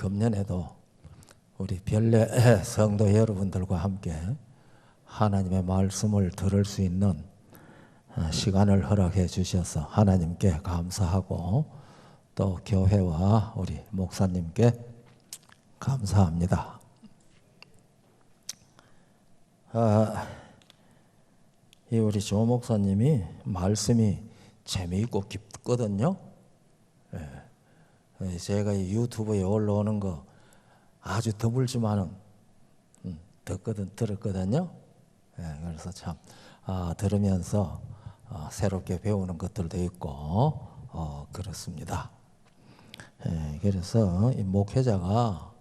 금년에도 우리 별내 성도 여러분들과 함께 하나님의 말씀을 들을 수 있는 시간을 허락해 주셔서 하나님께 감사하고 또 교회와 우리 목사님께 감사합니다. 이 우리 조 목사님이 말씀이 재미있고 깊거든요. 제가 이 유튜브에 올라오는 거 아주 드물지만은 들었거든요. 그래서 참 들으면서 새롭게 배우는 것들도 있고 그렇습니다. 그래서 이 목회자가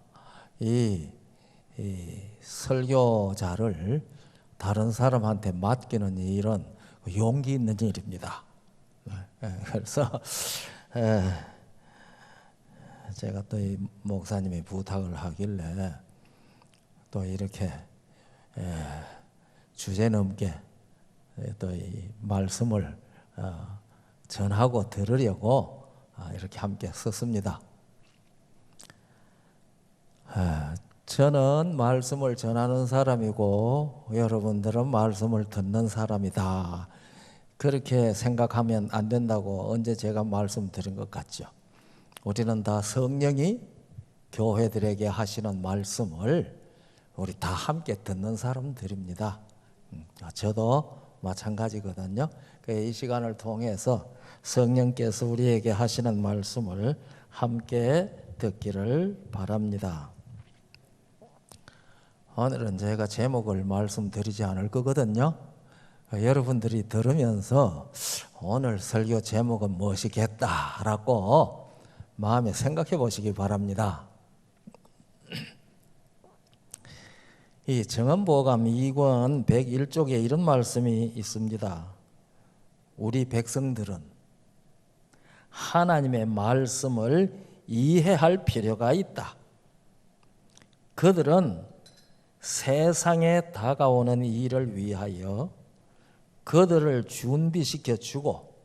이 설교자를 다른 사람한테 맡기는 일은 용기 있는 일입니다. 그래서 제가 또 이 목사님이 부탁을 하길래 또 이렇게 주제넘게 또 이 말씀을 전하고 들으려고 이렇게 함께 썼습니다. 저는 말씀을 전하는 사람이고 여러분들은 말씀을 듣는 사람이다. 그렇게 생각하면 안 된다고 언제 제가 말씀드린 것 같죠. 우리는 다 성령이 교회들에게 하시는 말씀을 우리 다 함께 듣는 사람들입니다. 저도 마찬가지거든요. 이 시간을 통해서 성령께서 우리에게 하시는 말씀을 함께 듣기를 바랍니다. 오늘은 제가 제목을 말씀드리지 않을 거거든요. 여러분들이 들으면서 오늘 설교 제목은 무엇이겠다라고 마음에 생각해 보시기 바랍니다. 이 정언보감 2권 101쪽에 이런 말씀이 있습니다. 우리 백성들은 하나님의 말씀을 이해할 필요가 있다. 그들은 세상에 다가오는 일을 위하여 그들을 준비시켜 주고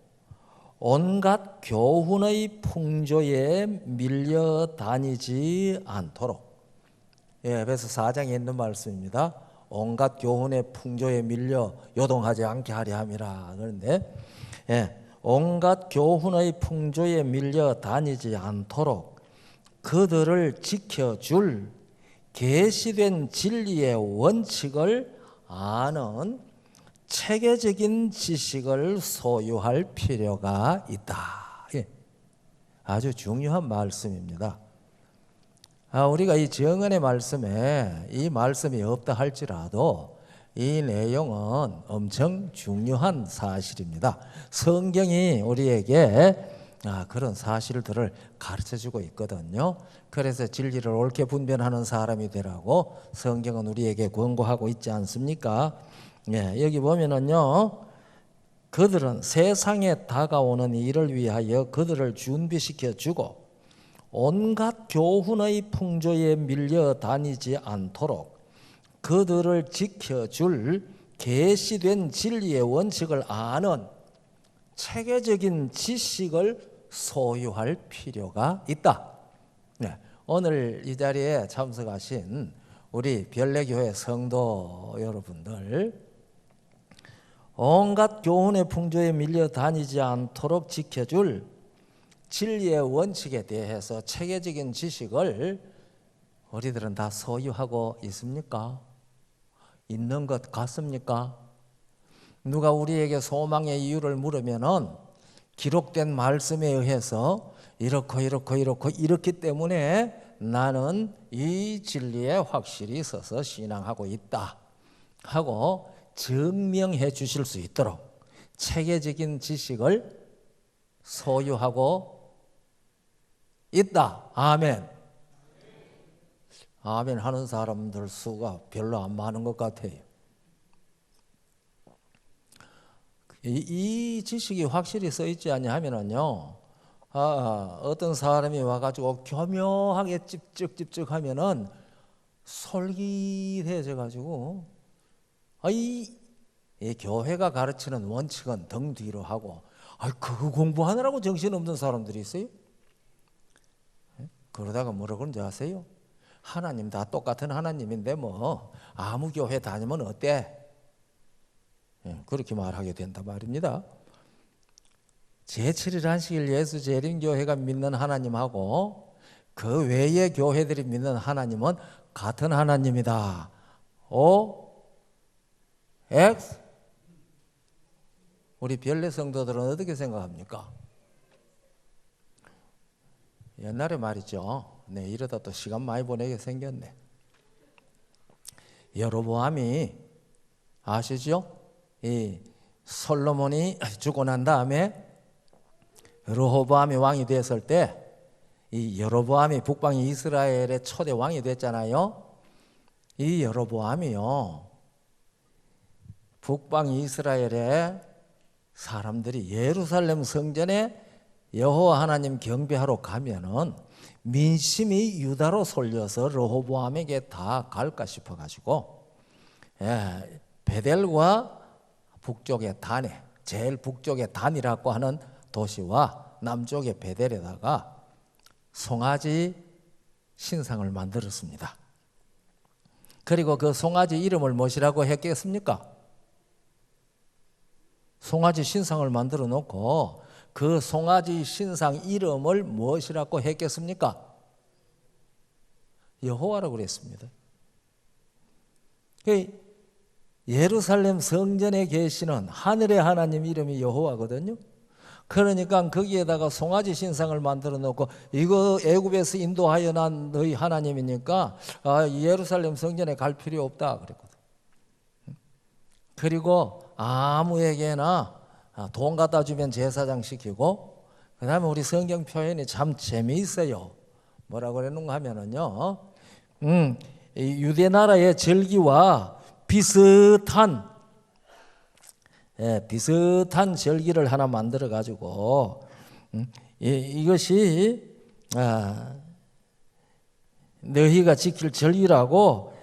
온갖 교훈의 풍조에 밀려다니지 않도록, 에베소 4장에 있는 말씀입니다. 온갖 교훈의 풍조에 밀려 요동하지 않게 하려 함이라. 그런데 온갖 교훈의 풍조에 밀려다니지 않도록 그들을 지켜줄 계시된 진리의 원칙을 아는 체계적인 지식을 소유할 필요가 있다. 아주 중요한 말씀입니다. 우리가 이 정언의 말씀에 이 말씀이 없다 할지라도 이 내용은 엄청 중요한 사실입니다. 성경이 우리에게 그런 사실들을 가르쳐주고 있거든요. 그래서 진리를 옳게 분별하는 사람이 되라고 성경은 우리에게 권고하고 있지 않습니까? 여기 보면은요, 그들은 세상에 다가오는 일을 위하여 그들을 준비시켜 주고 온갖 교훈의 풍조에 밀려 다니지 않도록 그들을 지켜줄 계시된 진리의 원칙을 아는 체계적인 지식을 소유할 필요가 있다. 오늘 이 자리에 참석하신 우리 별내교회 성도 여러분들, 온갖 교훈의 풍조에 밀려 다니지 않도록 지켜줄 진리의 원칙에 대해서 체계적인 지식을 우리들은 다 소유하고 있습니까? 있는 것 같습니까? 누가 우리에게 소망의 이유를 물으면은 기록된 말씀에 의해서 이렇기 때문에 나는 이 진리에 확실히 서서 신앙하고 있다 하고 증명해 주실 수 있도록 체계적인 지식을 소유하고 있다. 아멘. 아멘 하는 사람들 수가 별로 안 많은 것 같아요. 이 지식이 확실히 써 있지 아니하면은요, 어떤 사람이 와가지고 교묘하게 찝쩍찝쩍 하면은 솔깃해져 가지고 이 교회가 가르치는 원칙은 등 뒤로 하고 그거 공부하느라고 정신없는 사람들이 있어요. 그러다가 뭐라 그런지 아세요? 하나님 다 똑같은 하나님인데 뭐 아무 교회 다니면 어때? 그렇게 말하게 된단 말입니다. 제7일 안식일 예수 재림교회가 믿는 하나님하고 그 외의 교회들이 믿는 하나님은 같은 하나님이다. O, X? 우리 별내 성도들은 어떻게 생각합니까? 옛날에 말이죠. 네, 이러다 또 시간 많이 보내게 생겼네. 여로보암이 아시죠? 이 솔로몬이 죽고 난 다음에 르호보암이 왕이 됐을 때 이 여로보암이 북방 이스라엘의 초대 왕이 됐잖아요. 이 여로보암이요, 북방 이스라엘의 사람들이 예루살렘 성전에 여호와 하나님 경배하러 가면은 민심이 유다로 쏠려서 르호보암에게 다 갈까 싶어 가지고 베델과 북쪽의 단에, 제일 북쪽의 단이라고 하는 도시와 남쪽의 베델에다가 송아지 신상을 만들었습니다. 그리고 그 송아지 이름을 무엇이라고 했겠습니까? 송아지 신상을 만들어 놓고 그 송아지 신상 이름을 무엇이라고 했겠습니까? 여호와라고 그랬습니다. 예루살렘 성전에 계시는 하늘의 하나님 이름이 여호와거든요. 그러니까 거기에다가 송아지 신상을 만들어 놓고 이거 애굽에서 인도하여 난 너희 하나님이니까 예루살렘 성전에 갈 필요 없다 그랬거든. 그리고 아무에게나 돈 갖다 주면 제사장 시키고, 그 다음에 우리 성경 표현이 참 재미있어요. 뭐라고 그랬는가 하면은요, 유대 나라의 절기와 비슷한 절기를 하나 만들어 가지고 이것이 너희가 지킬 절기라고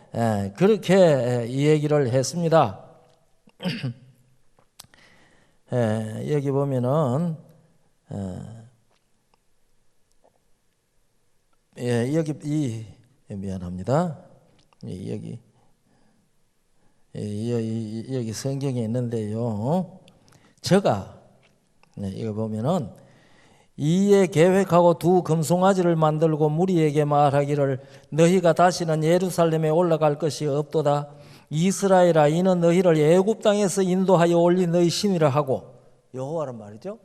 그렇게 이 얘기를 했습니다. 여기 보면은 여기 미안합니다. 여기 성경에 있는데요. 저가 이거 보면은 이에 계획하고 두 금송아지를 만들고 무리에게 말하기를 너희가 다시는 예루살렘에 올라갈 것이 없도다. 이스라엘아, 이는 너희를 애굽 땅에서 인도하여 올린 너희 신이라 하고, 여호와란 말이죠.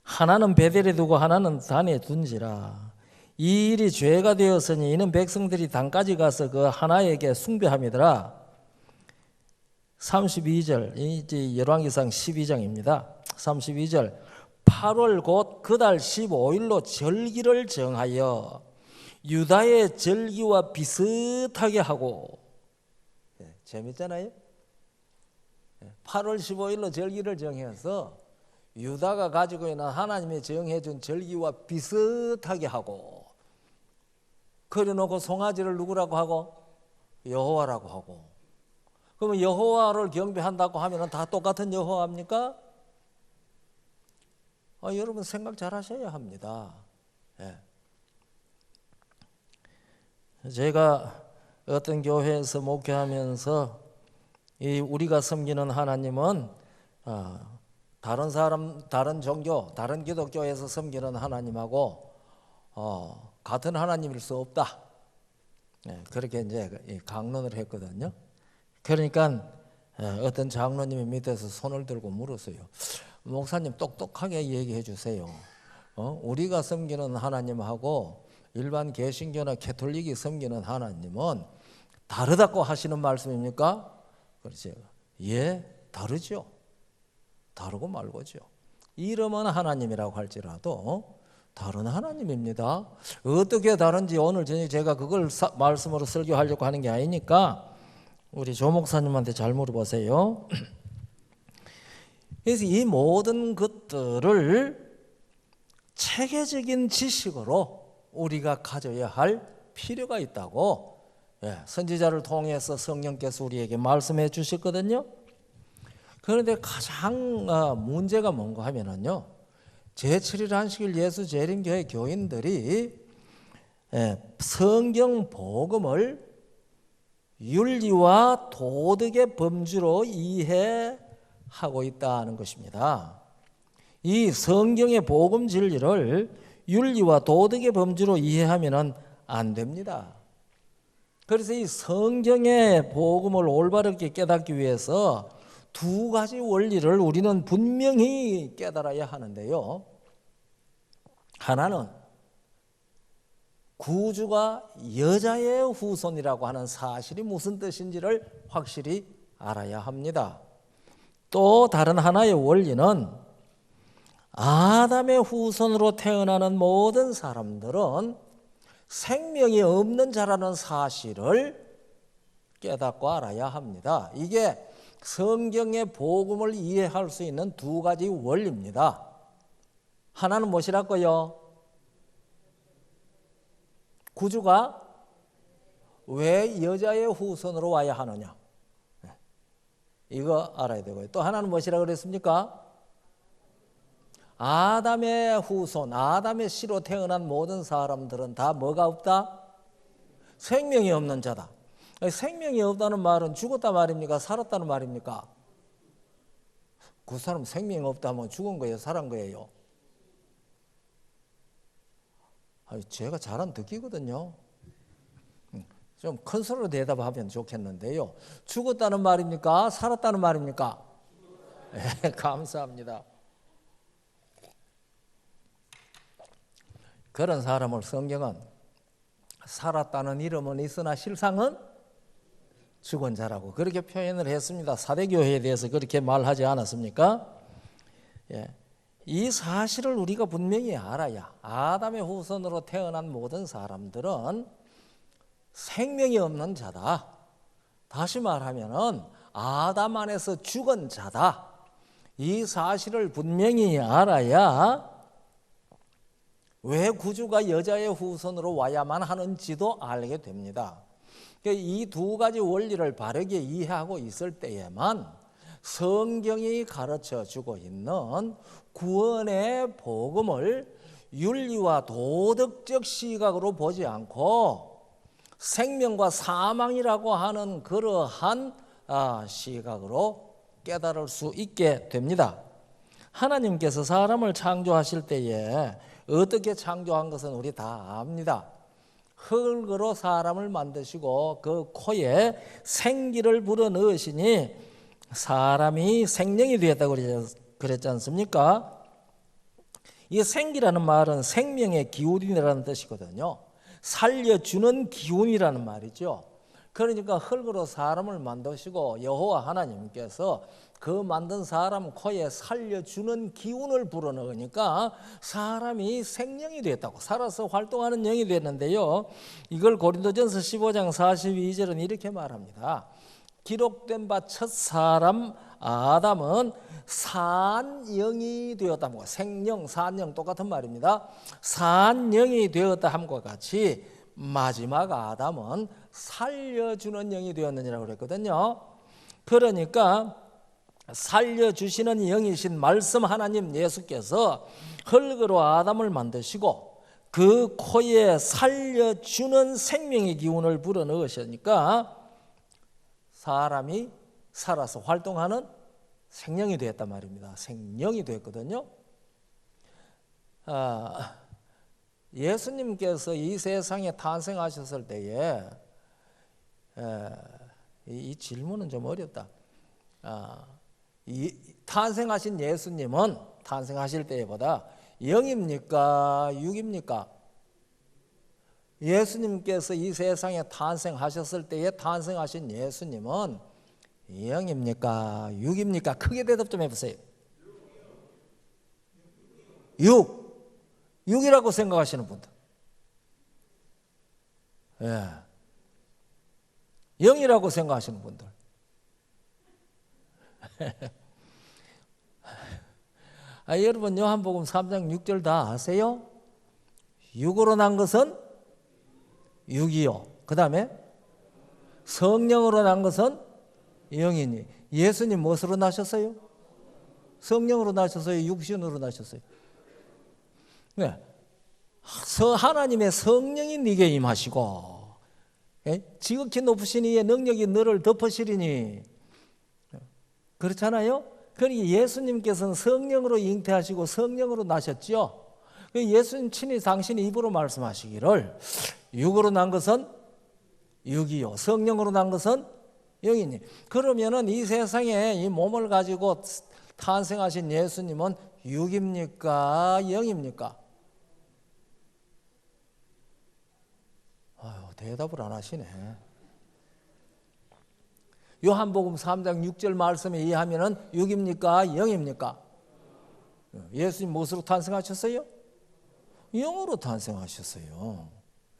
하나는 베델에 두고 하나는 단에 둔지라. 이 일이 죄가 되었으니 이는 백성들이 단까지 가서 그 하나에게 숭배함이더라. 32절, 이제 열왕기상 12장입니다. 32절, 8월 곧 그달 15일로 절기를 정하여 유다의 절기와 비슷하게 하고, 재밌잖아요. 8월 15일로 절기를 정해서 유다가 가지고 있는 하나님이 정해준 절기와 비슷하게 하고, 그려놓고 송아지를 누구라고 하고? 여호와라고 하고. 그러면 여호와를 경배한다고 하면 다 똑같은 여호와입니까? 여러분 생각 잘 하셔야 합니다. 제가 어떤 교회에서 목회하면서 우리가 섬기는 하나님은 다른 사람, 다른 종교, 다른 기독교에서 섬기는 하나님하고 같은 하나님일 수 없다. 그렇게 이제 강론을 했거든요. 그러니까 어떤 장로님이 밑에서 손을 들고 물었어요. 목사님 똑똑하게 얘기해 주세요. 우리가 섬기는 하나님하고 일반 개신교나 캐톨릭이 섬기는 하나님은 다르다고 하시는 말씀입니까? 그렇죠. 예, 다르죠. 다르고 말고죠. 이름은 하나님이라고 할지라도 다른 하나님입니다. 어떻게 다른지 오늘 저녁에 제가 그걸 말씀으로 설교하려고 하는 게 아니니까 우리 조 목사님한테 잘 물어보세요. 그래서 이 모든 것들을 체계적인 지식으로 우리가 가져야 할 필요가 있다고 선지자를 통해서 성령께서 우리에게 말씀해 주셨거든요. 그런데 가장 문제가 뭔가 하면은요, 제7일 안식일 예수 재림교회 교인들이 성경 복음을 윤리와 도덕의 범주로 이해하고 있다는 것입니다. 이 성경의 복음 진리를 윤리와 도덕의 범주로 이해하면 안 됩니다. 그래서 이 성경의 복음을 올바르게 깨닫기 위해서 두 가지 원리를 우리는 분명히 깨달아야 하는데요. 하나는 구주가 여자의 후손이라고 하는 사실이 무슨 뜻인지를 확실히 알아야 합니다. 또 다른 하나의 원리는 아담의 후손으로 태어나는 모든 사람들은 생명이 없는 자라는 사실을 깨닫고 알아야 합니다. 이게 성경의 복음을 이해할 수 있는 두 가지 원리입니다. 하나는 무엇이라고요? 구주가 왜 여자의 후손으로 와야 하느냐, 이거 알아야 되고요. 또 하나는 무엇이라고 그랬습니까? 아담의 후손, 아담의 씨로 태어난 모든 사람들은 다 뭐가 없다? 생명이 없는 자다. 생명이 없다는 말은 죽었다 말입니까? 살았다는 말입니까? 그 사람 생명이 없다 하면 죽은 거예요? 살은 거예요? 제가 잘 안 듣기거든요. 좀 큰 소리로 대답하면 좋겠는데요. 죽었다는 말입니까? 살았다는 말입니까? 네, 감사합니다. 그런 사람을 성경은 살았다는 이름은 있으나 실상은 죽은 자라고 그렇게 표현을 했습니다. 사대교회에 대해서 그렇게 말하지 않았습니까? 예. 이 사실을 우리가 분명히 알아야 아담의 후손으로 태어난 모든 사람들은 생명이 없는 자다. 다시 말하면 아담 안에서 죽은 자다. 이 사실을 분명히 알아야 왜 구주가 여자의 후손으로 와야만 하는지도 알게 됩니다. 이 두 가지 원리를 바르게 이해하고 있을 때에만 성경이 가르쳐주고 있는 구원의 복음을 윤리와 도덕적 시각으로 보지 않고 생명과 사망이라고 하는 그러한 시각으로 깨달을 수 있게 됩니다. 하나님께서 사람을 창조하실 때에 어떻게 창조한 것은 우리 다 압니다. 흙으로 사람을 만드시고 그 코에 생기를 불어넣으시니 사람이 생명이 되었다고 그랬지 않습니까? 이 생기라는 말은 생명의 기운이라는 뜻이거든요. 살려주는 기운이라는 말이죠. 그러니까 흙으로 사람을 만드시고 여호와 하나님께서 그 만든 사람 코에 살려주는 기운을 불어넣으니까 사람이 생명이 됐다고, 살아서 활동하는 영이 됐는데요. 이걸 고린도전서 15장 42절은 이렇게 말합니다. 기록된 바 첫 사람 아담은 산영이 되었다. 생영, 산영 똑같은 말입니다. 산영이 되었다 함과 같이 마지막 아담은 살려주는 영이 되었느니라고 그랬거든요. 그러니까 살려주시는 영이신 말씀 하나님 예수께서 흙으로 아담을 만드시고 그 코에 살려주는 생명의 기운을 불어넣으시니까 사람이 살아서 활동하는 생명이 되었단 말입니다. 생명이 되었거든요. 예수님께서 이 세상에 탄생하셨을 때에 이 질문은 좀 어렵다. 탄생하신 예수님은 탄생하실 때보다 영입니까? 육입니까? 예수님께서 이 세상에 탄생하셨을 때에 탄생하신 예수님은 영입니까? 육입니까? 크게 대답 좀 해보세요. 육이라고 생각하시는 분들. 예. 영이라고 생각하시는 분들. 여러분 요한복음 3장 6절 다 아세요? 육으로 난 것은 육이요. 그 다음에 성령으로 난 것은 영이니. 예수님 무엇으로 나셨어요? 성령으로 나셨어요? 육신으로 나셨어요? 네. 하나님의 성령이 네게 임하시고 지극히 높으신 이의 능력이 너를 덮으시리니. 그렇잖아요. 그러니 예수님께서는 성령으로 잉태하시고 성령으로 나셨죠. 예수님 친히 당신이 입으로 말씀하시기를 육으로 난 것은 육이요 성령으로 난 것은 영이니. 그러면은 이 세상에 이 몸을 가지고 탄생하신 예수님은 육입니까 영입니까? 아유, 대답을 안 하시네. 요한복음 3장 6절 말씀에 의하면은 육입니까 영입니까? 예수님 무엇으로 탄생하셨어요? 영으로 탄생하셨어요.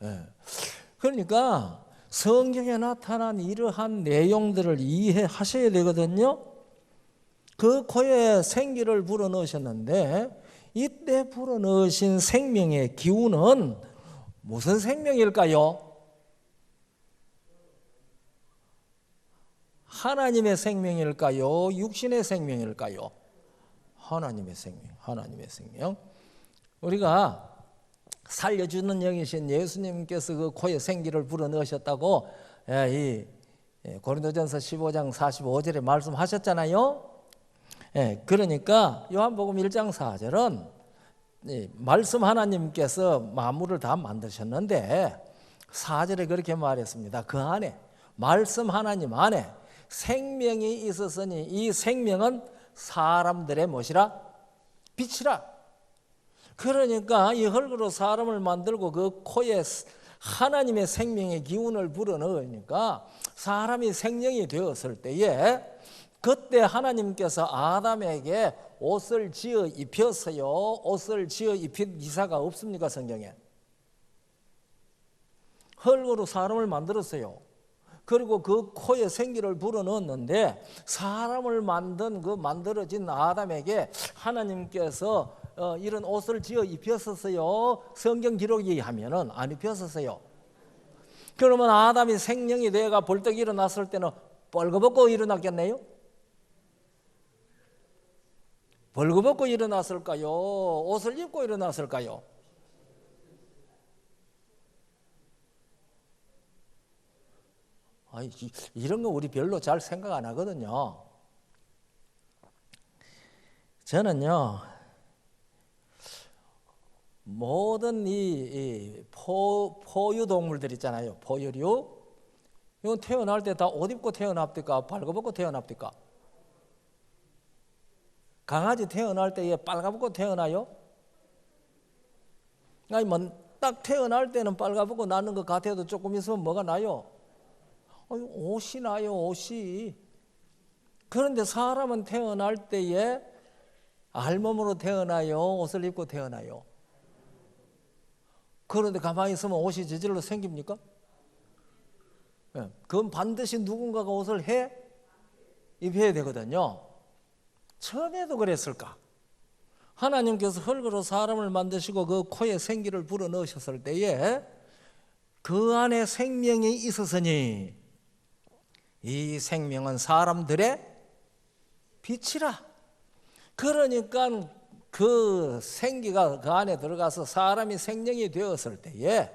네. 그러니까 성경에 나타난 이러한 내용들을 이해하셔야 되거든요. 그 코에 생기를 불어넣으셨는데 이때 불어넣으신 생명의 기운은 무슨 생명일까요? 하나님의 생명일까요? 육신의 생명일까요? 하나님의 생명, 하나님의 생명. 우리가 살려주는 영이신 예수님께서 그 코에 생기를 불어넣으셨다고 이 고린도전서 15장 45절에 말씀하셨잖아요. 그러니까 요한복음 1장 4절은 말씀 하나님께서 만물을 다 만드셨는데 4절에 그렇게 말했습니다. 그 안에 말씀 하나님 안에 생명이 있었으니 이 생명은 사람들의 무엇이라? 빛이라. 그러니까 이 흙으로 사람을 만들고 그 코에 하나님의 생명의 기운을 불어넣으니까 사람이 생명이 되었을 때에 그때 하나님께서 아담에게 옷을 지어 입혔어요. 옷을 지어 입힌 기사가 없습니까 성경에? 흙으로 사람을 만들었어요. 그리고 그 코에 생기를 불어넣었는데 사람을 만든 그 만들어진 아담에게 하나님께서 이런 옷을 지어 입혔었어요. 성경 기록이 하면은 안 입혔었어요. 그러면 아담이 생명이 되어가 벌떡 일어났을 때는 벌거벗고 일어났겠네요? 벌거벗고 일어났을까요? 옷을 입고 일어났을까요? 이런 거 우리 별로 잘 생각 안 하거든요. 저는요, 모든 이 포유동물들 있잖아요. 포유류. 이건 태어날 때 다 옷 입고 태어납니까? 발가벗고 태어납니까? 강아지 태어날 때에 빨가벗고 태어나요? 아니, 딱 태어날 때는 빨가벗고 나는 것 같아도 조금 있으면 뭐가 나요? 옷이 나요, 옷이. 그런데 사람은 태어날 때에 알몸으로 태어나요? 옷을 입고 태어나요? 그런데 가만히 있으면 옷이 저절로 생깁니까? 그건 반드시 누군가가 옷을 입혀야 되거든요. 처음에도 그랬을까? 하나님께서 흙으로 사람을 만드시고 그 코에 생기를 불어넣으셨을 때에 그 안에 생명이 있었으니 이 생명은 사람들의 빛이라. 그러니까 그 생기가 그 안에 들어가서 사람이 생명이 되었을 때에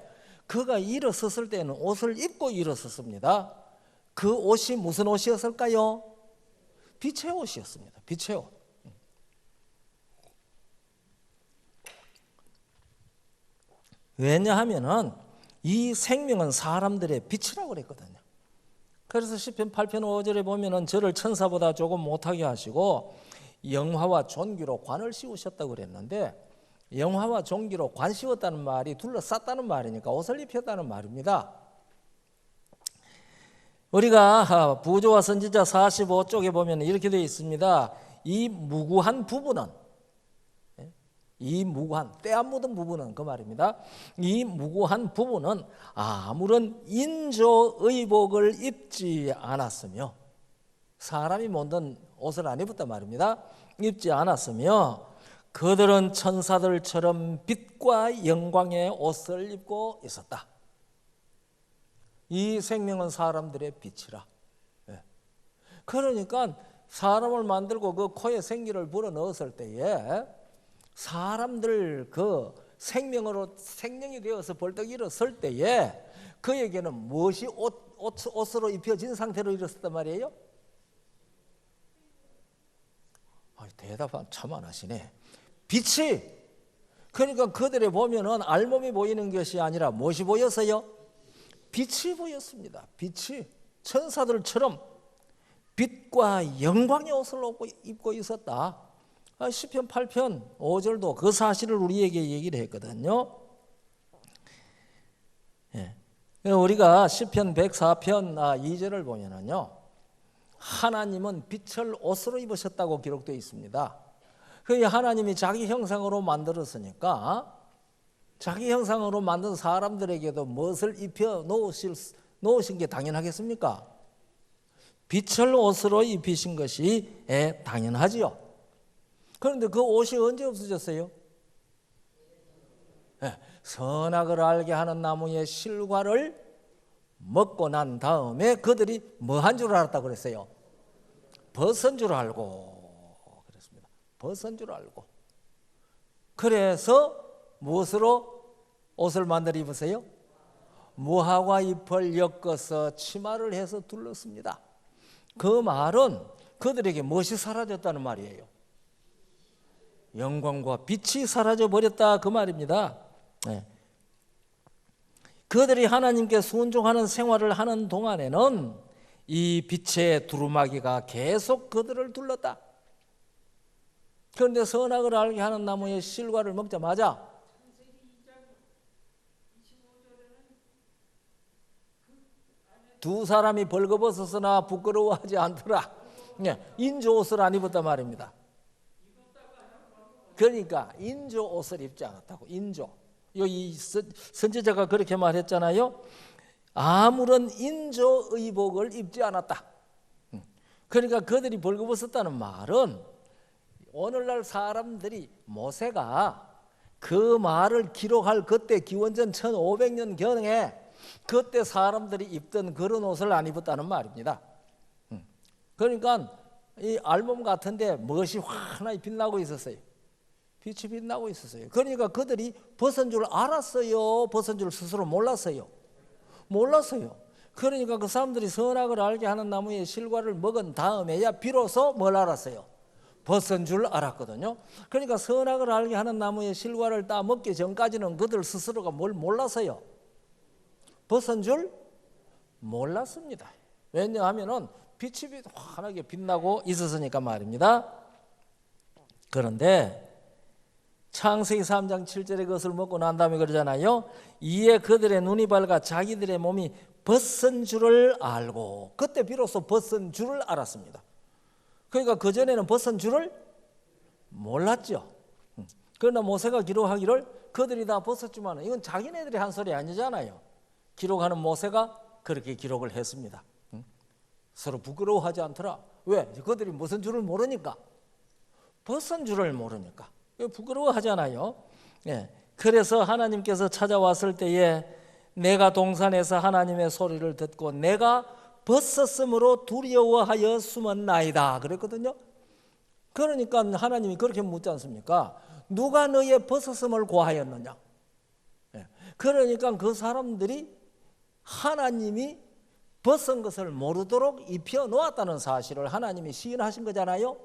그가 일어섰을 때는 옷을 입고 일어섰습니다. 그 옷이 무슨 옷이었을까요? 빛의 옷이었습니다. 빛의 옷. 왜냐하면은 이 생명은 사람들의 빛이라고 그랬거든요. 그래서 시편 8편 5절에 보면은 저를 천사보다 조금 못하게 하시고 영화와 존귀로 관을 씌우셨다고 그랬는데 영화와 존귀로 관 씌웠다는 말이 둘러쌌다는 말이니까 옷을 입혔다는 말입니다. 우리가 부조와 선지자 45쪽에 보면 이렇게 되어 있습니다. 이 무구한 부부는 때 안 묻은 부부는 그 말입니다. 이 무구한 부부는 아무런 인조 의복을 입지 않았으며 사람이 만든 옷을 안 입었단 말입니다. 입지 않았으며 그들은 천사들처럼 빛과 영광의 옷을 입고 있었다. 이 생명은 사람들의 빛이라. 그러니까 사람을 만들고 그 코에 생기를 불어넣었을 때에 사람들 그 생명이 되어서 벌떡 일어설 때에 그에게는 무엇이 옷으로 입혀진 상태로 일어섰단 말이에요? 대답 참 안 하시네. 빛이. 그러니까 그들에 보면은 알몸이 보이는 것이 아니라 무엇이 보였어요? 빛이 보였습니다. 빛이 천사들처럼 빛과 영광의 옷을 입고 있었다. 시편 8편 5절도 그 사실을 우리에게 얘기를 했거든요. 우리가 시편 104편 2절을 보면은요, 하나님은 빛을 옷으로 입으셨다고 기록되어 있습니다. 그 하나님이 자기 형상으로 만들었으니까 자기 형상으로 만든 사람들에게도 무엇을 입혀 놓으신 게 당연하겠습니까? 빛을 옷으로 입히신 것이 당연하지요. 그런데 그 옷이 언제 없어졌어요? 선악을 알게 하는 나무의 실과를 먹고 난 다음에 그들이 뭐 한 줄 알았다고 그랬어요? 벗은 줄 알고 그랬습니다. 벗은 줄 알고. 그래서 무엇으로 옷을 만들어 입으세요? 무화과 잎을 엮어서 치마를 해서 둘렀습니다. 그 말은 그들에게 무엇이 사라졌다는 말이에요? 영광과 빛이 사라져 버렸다 그 말입니다. 그들이 하나님께 순종하는 생활을 하는 동안에는 이 빛의 두루마기가 계속 그들을 둘렀다. 그런데 선악을 알게 하는 나무의 실과를 먹자마자 두 사람이 벌거벗었으나 부끄러워하지 않더라. 인조 옷을 안 입었단 말입니다. 그러니까 인조 옷을 입지 않았다고. 인조. 여기 선지자가 그렇게 말했잖아요. 아무런 인조 의복을 입지 않았다. 그러니까 그들이 벌거벗었다는 말은 오늘날 사람들이 모세가 그 말을 기록할 그때 기원전 1500년 경에 그때 사람들이 입던 그런 옷을 안 입었다는 말입니다. 그러니까 이 알몸 같은데 무엇이 환하게 빛나고 있었어요. 빛이 빛나고 있었어요. 그러니까 그들이 벗은 줄 알았어요? 벗은 줄 스스로 몰랐어요? 몰랐어요. 그러니까 그 사람들이 선악을 알게 하는 나무의 실과를 먹은 다음에야 비로소 뭘 알았어요? 벗은 줄 알았거든요. 그러니까 선악을 알게 하는 나무의 실과를 따 먹기 전까지는 그들 스스로가 뭘 몰랐어요? 벗은 줄 몰랐습니다. 왜냐하면 빛이 환하게 빛나고 있었으니까 말입니다. 그런데 창세기 3장 7절에 그것을 먹고 난 다음에 그러잖아요. 이에 그들의 눈이 밝아 자기들의 몸이 벗은 줄을 알고, 그때 비로소 벗은 줄을 알았습니다. 그러니까 그전에는 벗은 줄을 몰랐죠. 그러나 모세가 기록하기를 그들이 다 벗었지만 이건 자기네들이 한 소리 아니잖아요. 기록하는 모세가 그렇게 기록을 했습니다. 서로 부끄러워하지 않더라. 왜? 그들이 무슨 줄을 모르니까. 벗은 줄을 모르니까. 부끄러워하잖아요. 그래서 하나님께서 찾아왔을 때에 내가 동산에서 하나님의 소리를 듣고 내가 벗었으므로 두려워하여 숨었나이다 그랬거든요. 그러니까 하나님이 그렇게 묻지 않습니까? 누가 너의 벗었음을 고하였느냐? 그러니까 그 사람들이 하나님이 벗은 것을 모르도록 입혀 놓았다는 사실을 하나님이 시인하신 거잖아요.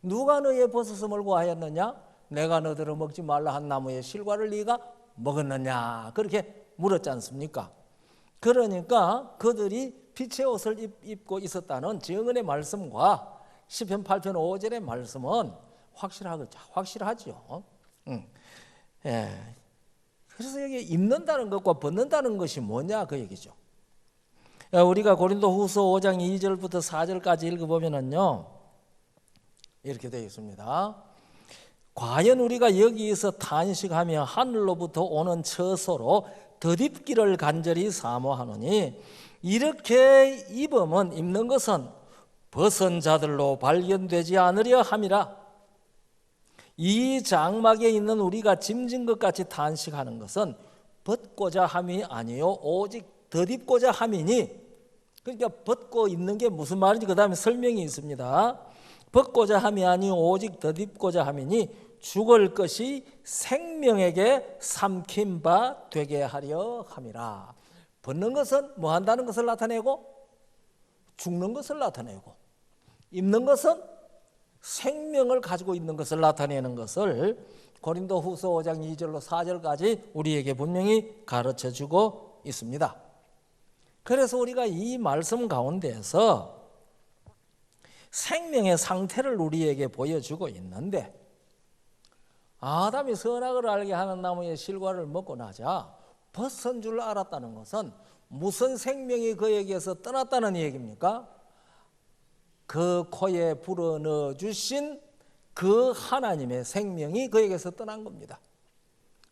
누가 너의 벗었음을 고하였느냐? 내가 너더러 먹지 말라 한 나무의 실과를 네가 먹었느냐? 그렇게 물었지 않습니까? 그러니까 그들이 빛의 옷을 입고 있었다는 증언의 말씀과 시편 8편 5절의 말씀은 확실하죠. 그래서 여기 입는다는 것과 벗는다는 것이 뭐냐 그 얘기죠. 우리가 고린도후서 5장 2절부터 4절까지 읽어보면은요, 이렇게 되어 있습니다. 과연 우리가 여기에서 탄식하며 하늘로부터 오는 처소로 덧입기를 간절히 사모하노니 이렇게 입는 것은 벗은 자들로 발견되지 않으려 함이라. 이 장막에 있는 우리가 짐진 것 같이 탄식하는 것은 벗고자 함이 아니요 오직 덧입고자 함이니. 그러니까 벗고 입는 게 무슨 말인지 그 다음에 설명이 있습니다. 벗고자 함이 아니요 오직 덧입고자 함이니 죽을 것이 생명에게 삼킨 바 되게 하려 함이라. 벗는 것은 뭐 한다는 것을 나타내고 죽는 것을 나타내고, 입는 것은 생명을 가지고 있는 것을 나타내는 것을 고린도후서 5장 2절로 4절까지 우리에게 분명히 가르쳐주고 있습니다. 그래서 우리가 이 말씀 가운데에서 생명의 상태를 우리에게 보여주고 있는데, 아담이 선악을 알게 하는 나무의 실과를 먹고 나자 벗은 줄 알았다는 것은 무슨 생명이 그에게서 떠났다는 얘기입니까? 그 코에 불어넣어 주신 그 하나님의 생명이 그에게서 떠난 겁니다.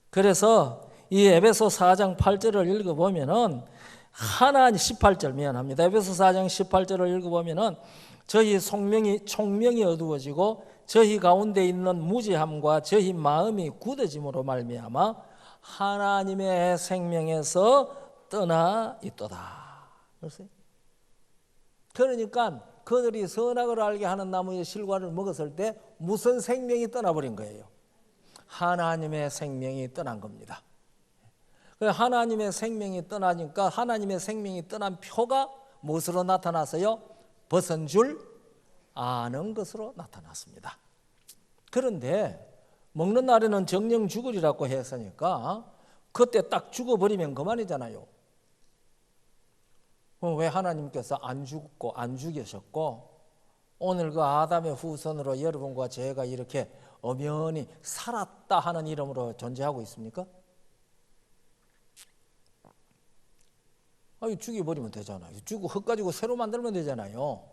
그래서 이 에베소 4장 8절을 읽어보면은 하나님 18절 미안합니다. 에베소 4장 18절을 읽어보면은 저희 총명이 어두워지고 저희 가운데 있는 무지함과 저희 마음이 굳어짐으로 말미암아 하나님의 생명에서 떠나 있도다. 그러니까 그들이 선악을 알게 하는 나무의 실과를 먹었을 때 무슨 생명이 떠나버린 거예요? 하나님의 생명이 떠난 겁니다. 하나님의 생명이 떠나니까 하나님의 생명이 떠난 표가 무엇으로 나타났어요? 벗은 줄 아는 것으로 나타났습니다. 그런데 먹는 날에는 정령 죽으리라고 했으니까 그때 딱 죽어버리면 그만이잖아요. 왜 하나님께서 안 죽고 안 죽이셨고 오늘 그 아담의 후손으로 여러분과 제가 이렇게 엄연히 살았다 하는 이름으로 존재하고 있습니까? 죽여버리면 되잖아요. 흙 가지고 새로 만들면 되잖아요.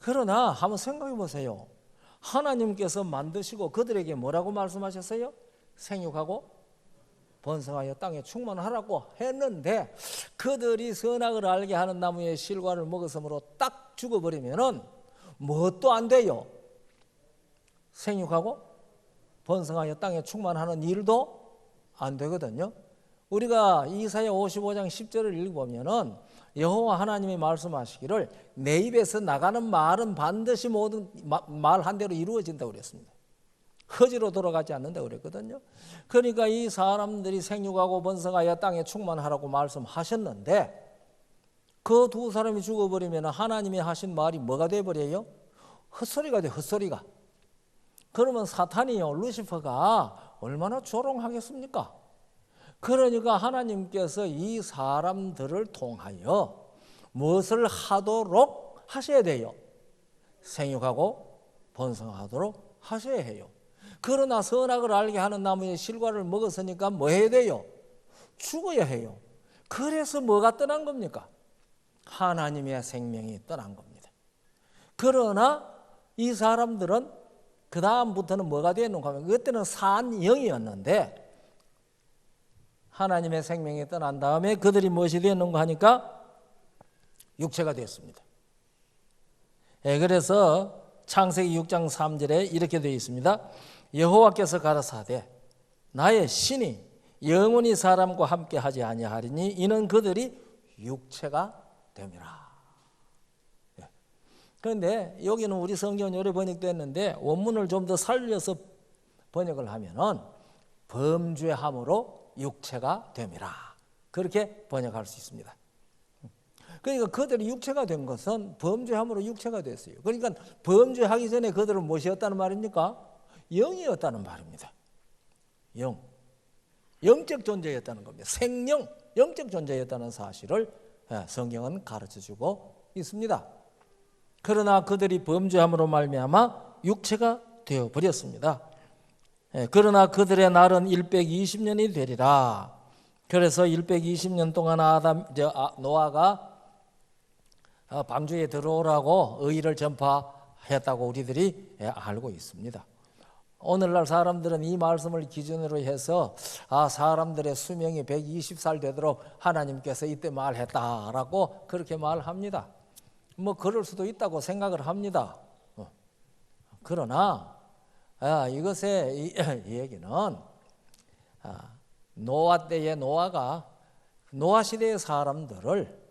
그러나 한번 생각해 보세요. 하나님께서 만드시고 그들에게 뭐라고 말씀하셨어요? 생육하고 번성하여 땅에 충만하라고 했는데 그들이 선악을 알게 하는 나무의 실과를 먹었으므로 딱 죽어버리면은 뭣도 안 돼요. 생육하고 번성하여 땅에 충만하는 일도 안 되거든요. 우리가 이사야 55장 10절을 읽어보면은 여호와 하나님이 말씀하시기를 내 입에서 나가는 말은 반드시 모든 말 한 대로 이루어진다고 그랬습니다. 허지로 돌아가지 않는다고 그랬거든요. 그러니까 이 사람들이 생육하고 번성하여 땅에 충만하라고 말씀하셨는데 그 두 사람이 죽어버리면 하나님이 하신 말이 뭐가 돼버려요? 헛소리가 돼, 헛소리가. 그러면 사탄이요, 루시퍼가 얼마나 조롱하겠습니까? 그러니까 하나님께서 이 사람들을 통하여 무엇을 하도록 하셔야 돼요? 생육하고 번성하도록 하셔야 해요. 그러나 선악을 알게 하는 나무의 실과를 먹었으니까 뭐 해야 돼요? 죽어야 해요. 그래서 뭐가 떠난 겁니까? 하나님의 생명이 떠난 겁니다. 그러나 이 사람들은 그 다음부터는 뭐가 되었는가 하면 그때는 산 영이었는데 하나님의 생명이 떠난 다음에 그들이 무엇이 되었는가 하니까 육체가 되었습니다. 그래서 창세기 6장 3절에 이렇게 되어 있습니다. 여호와께서 가라사대 나의 신이 영원히 사람과 함께 하지 아니하리니 이는 그들이 육체가 됨이라. 그런데 여기는 우리 성경은 여러 번역됐는데 원문을 좀 더 살려서 번역을 하면은 범죄함으로 육체가 됨이라. 그렇게 번역할 수 있습니다. 그러니까 그들이 육체가 된 것은 범죄함으로 육체가 됐어요. 그러니까 범죄하기 전에 그들은 무엇이었다는 말입니까? 영이었다는 말입니다. 영적 존재였다는 겁니다. 생명, 영적 존재였다는 사실을 성경은 가르쳐주고 있습니다. 그러나 그들이 범죄함으로 말미암아 육체가 되어버렸습니다. 그러나 그들의 날은 120년이 되리라. 그래서 120년 동안 노아가 방주에 들어오라고 의의를 전파했다고 우리들이 알고 있습니다. 오늘날 사람들은 이 말씀을 기준으로 해서 사람들의 수명이 120살 되도록 하나님께서 이때 말했다라고 그렇게 말합니다. 뭐 그럴 수도 있다고 생각을 합니다. 그러나 이것의 이 얘기는 노아 때의 노아 시대의 사람들을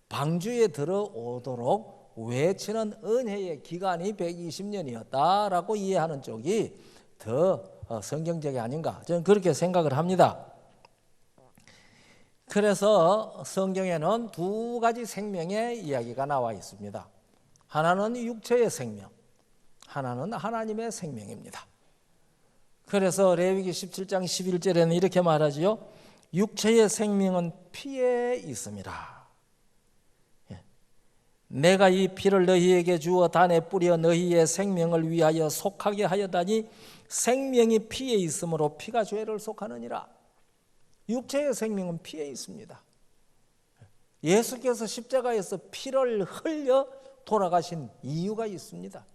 방주에 들어오도록 외치는 은혜의 기간이 120년이었다라고 이해하는 쪽이 더 성경적이 아닌가, 저는 그렇게 생각을 합니다. 그래서 성경에는 두 가지 생명의 이야기가 나와 있습니다. 하나는 육체의 생명, 하나는 하나님의 생명입니다. 그래서 레위기 17장 11절에는 이렇게 말하지요. 육체의 생명은 피에 있습니다. 내가 이 피를 너희에게 주어 단에 뿌려 너희의 생명을 위하여 속하게 하였다니 생명이 피에 있으므로 피가 죄를 속하느니라. 육체의 생명은 피에 있습니다. 예수께서 십자가에서 피를 흘려 돌아가신 이유가 있습니다.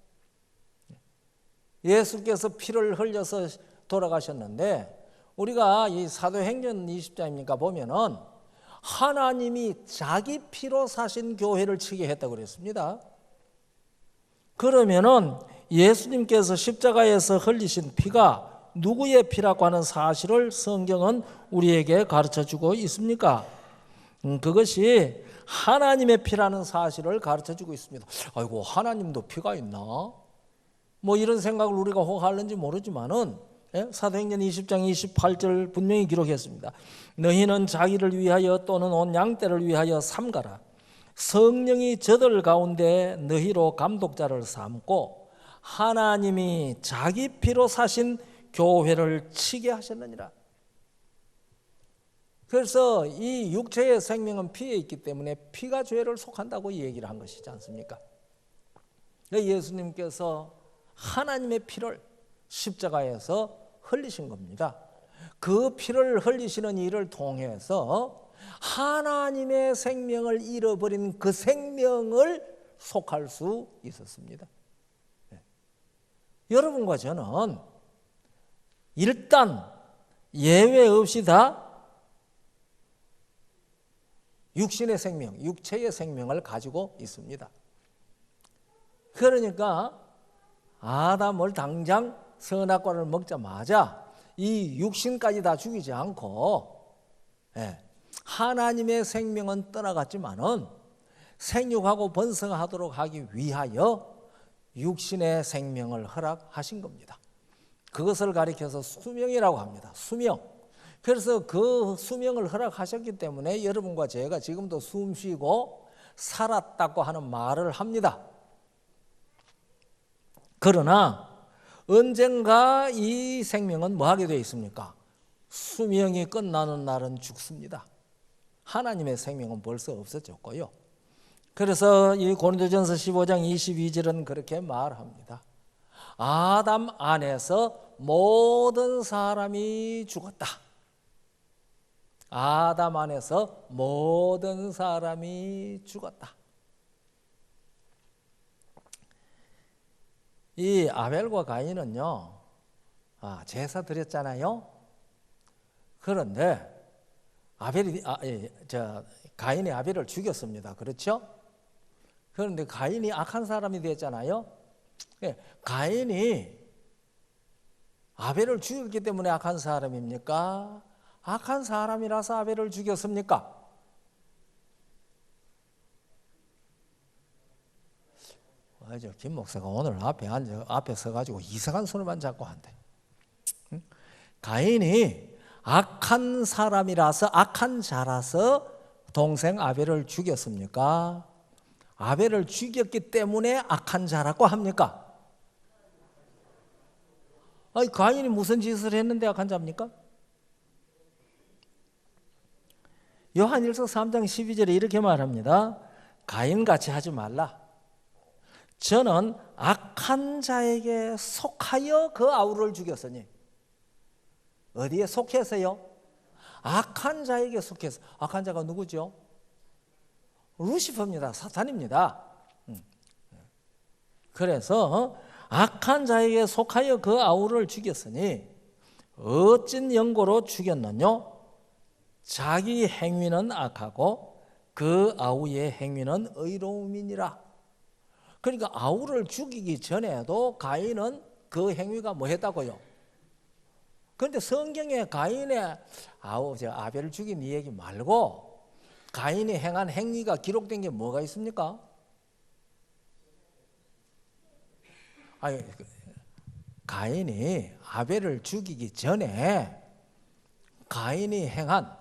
예수께서 피를 흘려서 돌아가셨는데, 우리가 이 사도행전 20장입니까 보면은 하나님이 자기 피로 사신 교회를 치게 했다고 그랬습니다. 그러면은 예수님께서 십자가에서 흘리신 피가 누구의 피라고 하는 사실을 성경은 우리에게 가르쳐주고 있습니까? 그것이 하나님의 피라는 사실을 가르쳐주고 있습니다. 아이고, 하나님도 피가 있나? 뭐 이런 생각을 우리가 혹 하는지 모르지만은, 사도행전 20장 28절 분명히 기록했습니다. 너희는 자기를 위하여 또는 온 양떼를 위하여 삼가라. 성령이 저들 가운데 너희로 감독자를 삼고 하나님이 자기 피로 사신 교회를 치게 하셨느니라. 그래서 이 육체의 생명은 피에 있기 때문에 피가 죄를 속한다고 이 얘기를 한 것이지 않습니까? 예수님께서 하나님의 피를 십자가에서 흘리신 겁니다. 그 피를 흘리시는 일을 통해서 하나님의 생명을 잃어버린 그 생명을 속할 수 있었습니다. 여러분과 저는 일단 예외 없이 다 육신의 생명, 육체의 생명을 가지고 있습니다. 그러니까 아담을 당장 선악과를 먹자마자 이 육신까지 다 죽이지 않고, 하나님의 생명은 떠나갔지만은 생육하고 번성하도록 하기 위하여 육신의 생명을 허락하신 겁니다. 그것을 가리켜서 수명이라고 합니다. 수명. 그래서 그 수명을 허락하셨기 때문에 여러분과 제가 지금도 숨 쉬고 살았다고 하는 말을 합니다. 그러나 언젠가 이 생명은 뭐 하게 되어 있습니까? 수명이 끝나는 날은 죽습니다. 하나님의 생명은 벌써 없어졌고요. 그래서 이 고린도전서 15장 22절은 그렇게 말합니다. 아담 안에서 모든 사람이 죽었다. 아담 안에서 모든 사람이 죽었다. 이 아벨과 가인은요, 제사 드렸잖아요. 그런데 가인이 아벨을 죽였습니다. 그렇죠? 그런데 가인이 악한 사람이 됐잖아요. 가인이 아벨을 죽였기 때문에 악한 사람입니까? 악한 사람이라서 아벨을 죽였습니까? 김 목사가 오늘 앞에 서가지고 이상한 소리만 자꾸 한대. 가인이 악한 사람이라서, 악한 자라서 동생 아벨을 죽였습니까? 아벨을 죽였기 때문에 악한 자라고 합니까? 아니, 가인이 무슨 짓을 했는데 악한 자입니까? 요한일서 3장 12절에 이렇게 말합니다. 가인같이 하지 말라. 저는 악한 자에게 속하여 그 아우를 죽였으니. 어디에 속해서요? 악한 자에게 속해서. 악한 자가 누구죠? 루시퍼입니다. 사탄입니다. 그래서 악한 자에게 속하여 그 아우를 죽였으니 어찐 연고로 죽였느뇨? 자기 행위는 악하고 그 아우의 행위는 의로움이니라. 그러니까 아우를 죽이기 전에도 가인은 그 행위가 뭐 했다고요? 그런데 성경에 가인의 아벨을 죽인 이 얘기 말고 가인이 행한 행위가 기록된 게 뭐가 있습니까? 아니, 가인이 아벨을 죽이기 전에 가인이 행한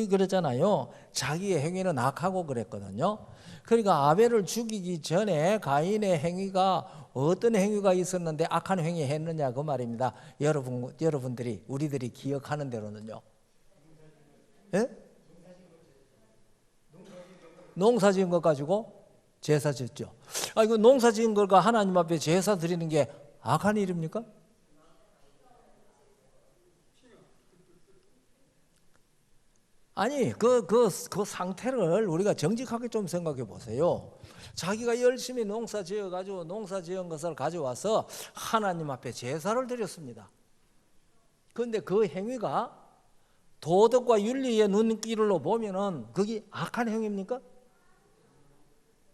그랬잖아요. 자기의 행위는 악하고 그랬거든요. 그러니까 아벨을 죽이기 전에 가인의 행위가 어떤 행위가 있었는데 악한 행위 했느냐 그 말입니다. 여러분들이 우리들이 기억하는 대로는요. 예? 농사 지은 것 가지고 제사 짓죠. 이거 농사 지은 걸과 하나님 앞에 제사 드리는 게 악한 일입니까? 아니 그 상태를 우리가 정직하게 좀 생각해 보세요. 자기가 열심히 농사 지어 가지고 농사 지은 것을 가져와서 하나님 앞에 제사를 드렸습니다. 그런데 그 행위가 도덕과 윤리의 눈길로 보면은 그게 악한 행위입니까?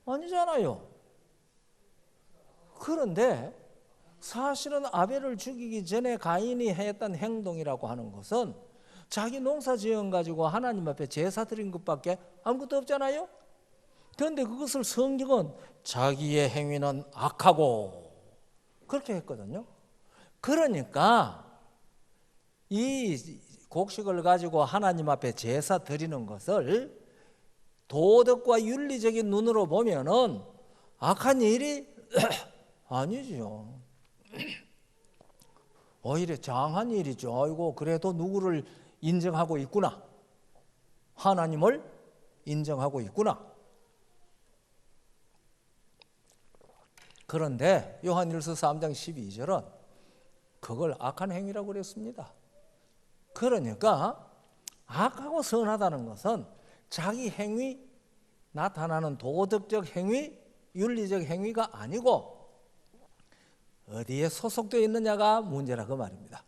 아니잖아요. 그런데 사실은 아벨을 죽이기 전에 가인이 했던 행동이라고 하는 것은 자기 농사 지은 가지고 하나님 앞에 제사 드린 것밖에 아무것도 없잖아요. 그런데 그것을 성경은 자기의 행위는 악하고 그렇게 했거든요. 그러니까 이 곡식을 가지고 하나님 앞에 제사 드리는 것을 도덕과 윤리적인 눈으로 보면은 악한 일이 아니죠. 오히려 장한 일이죠. 아이고 그래도 누구를 인정하고 있구나. 하나님을 인정하고 있구나. 그런데 요한일서 3장 12절은 그걸 악한 행위라고 그랬습니다. 그러니까 악하고 선하다는 것은 자기 행위, 나타나는 도덕적 행위, 윤리적 행위가 아니고 어디에 소속되어 있느냐가 문제라 그 말입니다.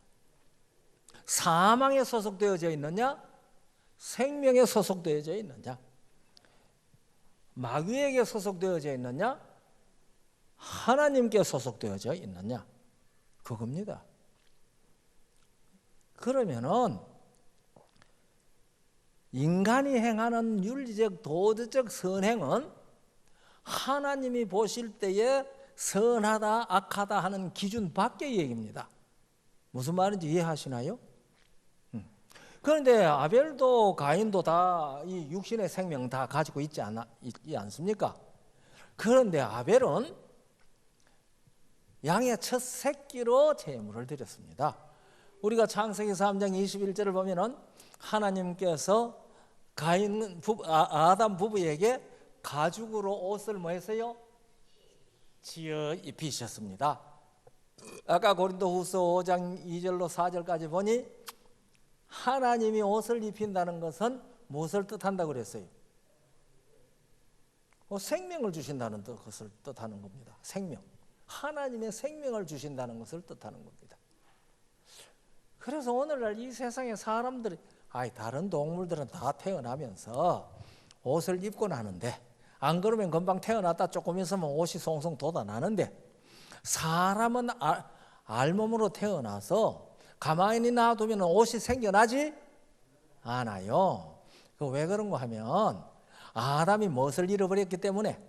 사망에 소속되어져 있느냐, 생명에 소속되어져 있느냐, 마귀에게 소속되어져 있느냐, 하나님께 소속되어져 있느냐, 그겁니다. 그러면은 인간이 행하는 윤리적 도덕적 선행은 하나님이 보실 때에 선하다 악하다 하는 기준 밖의 얘기입니다. 무슨 말인지 이해하시나요? 그런데 아벨도 가인도 다 이 육신의 생명 다 가지고 있지 않습니까? 그런데 아벨은 양의 첫 새끼로 제물을 드렸습니다. 우리가 창세기 3장 21절을 보면은 하나님께서 아담 부부에게 가죽으로 옷을 뭐 했어요? 지어 입히셨습니다. 아까 고린도후서 5장 2절로 4절까지 보니 하나님이 옷을 입힌다는 것은 무엇을 뜻한다고 그랬어요? 생명을 주신다는 것을 뜻하는 겁니다. 생명. 하나님의 생명을 주신다는 것을 뜻하는 겁니다. 그래서 오늘날 이 세상에 사람들이 다른 동물들은 다 태어나면서 옷을 입고 나는데 안 그러면 금방 태어났다 조금 있으면 옷이 송송 돋아나는데 사람은 알몸으로 태어나서 가만히 놔두면 옷이 생겨나지 않아요. 왜 그런가 하면 아담이 무엇을 잃어버렸기 때문에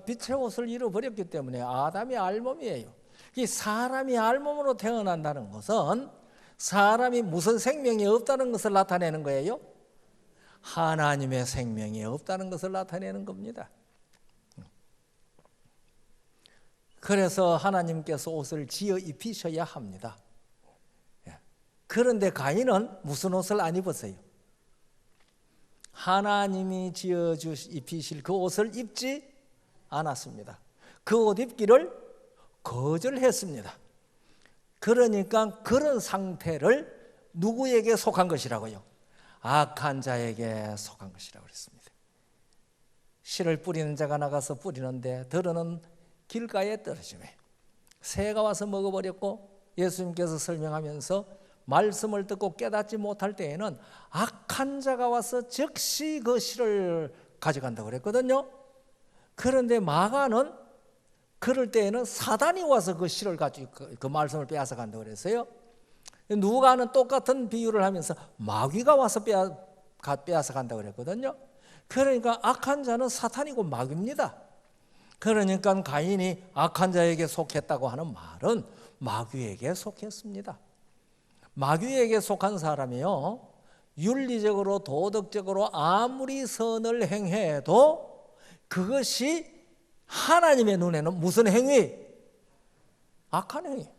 빛의 옷을 잃어버렸기 때문에 아담이 알몸이에요. 이 사람이 알몸으로 태어난다는 것은 사람이 무슨 생명이 없다는 것을 나타내는 거예요? 하나님의 생명이 없다는 것을 나타내는 겁니다. 그래서 하나님께서 옷을 지어 입히셔야 합니다. 그런데 가인은 무슨 옷을 안 입었어요? 하나님이 지어 입히실 그 옷을 입지 않았습니다. 그 옷 입기를 거절했습니다. 그러니까 그런 상태를 누구에게 속한 것이라고요? 악한 자에게 속한 것이라고 그랬습니다. 씨를 뿌리는 자가 나가서 뿌리는데 들어는 길가에 떨어지매 새가 와서 먹어버렸고, 예수님께서 설명하면서 말씀을 듣고 깨닫지 못할 때에는 악한 자가 와서 즉시 그 씨를 가져간다고 그랬거든요. 그런데 마가는 그럴 때에는 사단이 와서 그 씨를 가지고 그 말씀을 빼앗아 간다고 그랬어요. 누가는 똑같은 비유를 하면서 마귀가 와서 빼앗아 간다고 그랬거든요. 그러니까 악한 자는 사탄이고 마귀입니다. 그러니까 가인이 악한 자에게 속했다고 하는 말은 마귀에게 속했습니다. 마귀에게 속한 사람이요, 윤리적으로 도덕적으로 아무리 선을 행해도 그것이 하나님의 눈에는 무슨 행위? 악한 행위.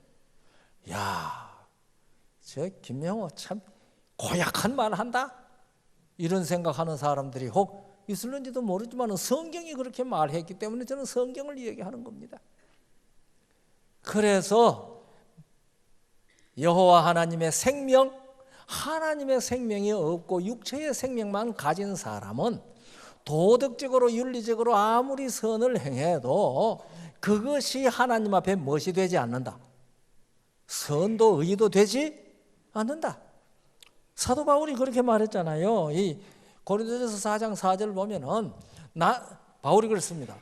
야, 저 김명호 참 고약한 말 한다? 이런 생각하는 사람들이 혹 있을는지도 모르지만 성경이 그렇게 말했기 때문에 저는 성경을 이야기하는 겁니다. 그래서 여호와 하나님의 생명, 하나님의 생명이 없고 육체의 생명만 가진 사람은 도덕적으로 윤리적으로 아무리 선을 행해도 그것이 하나님 앞에 무엇이 되지 않는다. 선도 의도 되지 않는다. 사도 바울이 그렇게 말했잖아요. 이 고린도전서 4장 4절 보면은 바울이 그랬습니다.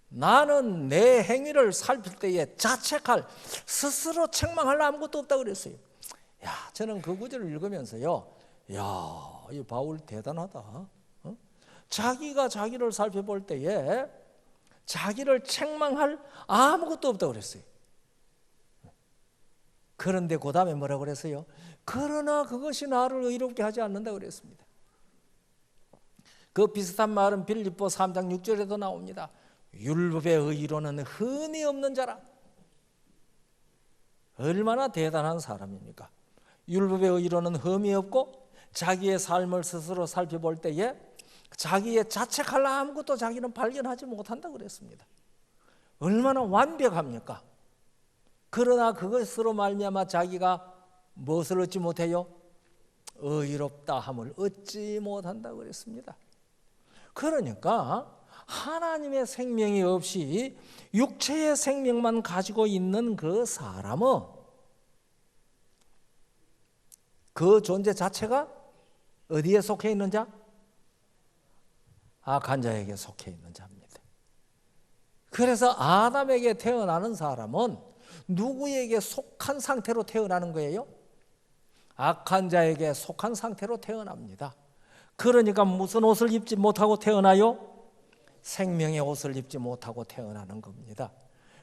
나는 내 행위를 살필 때에 자책할, 스스로 책망할 아무것도 없다고 그랬어요. 야, 저는 그 구절을 읽으면서요, 야, 이 바울 대단하다. 자기가 자기를 살펴볼 때에 자기를 책망할 아무것도 없다고 그랬어요. 그런데 그 다음에 뭐라고 그랬어요? 그러나 그것이 나를 의롭게 하지 않는다고 그랬습니다. 그 비슷한 말은 빌립보 3장 6절에도 나옵니다. 율법의 의로는 흠이 없는 자라. 얼마나 대단한 사람입니까? 율법의 의로는 흠이 없고 자기의 삶을 스스로 살펴볼 때에 자기의 자책할 아무것도 자기는 발견하지 못한다고 그랬습니다. 얼마나 완벽합니까? 그러나 그것으로 말미암아 자기가 무엇을 얻지 못해요? 의롭다 함을 얻지 못한다고 그랬습니다. 그러니까 하나님의 생명이 없이 육체의 생명만 가지고 있는 그 사람은 그 존재 자체가 어디에 속해 있는 자? 악한 자에게 속해 있는 자입니다. 그래서 아담에게 태어나는 사람은 누구에게 속한 상태로 태어나는 거예요? 악한 자에게 속한 상태로 태어납니다. 그러니까 무슨 옷을 입지 못하고 태어나요? 생명의 옷을 입지 못하고 태어나는 겁니다.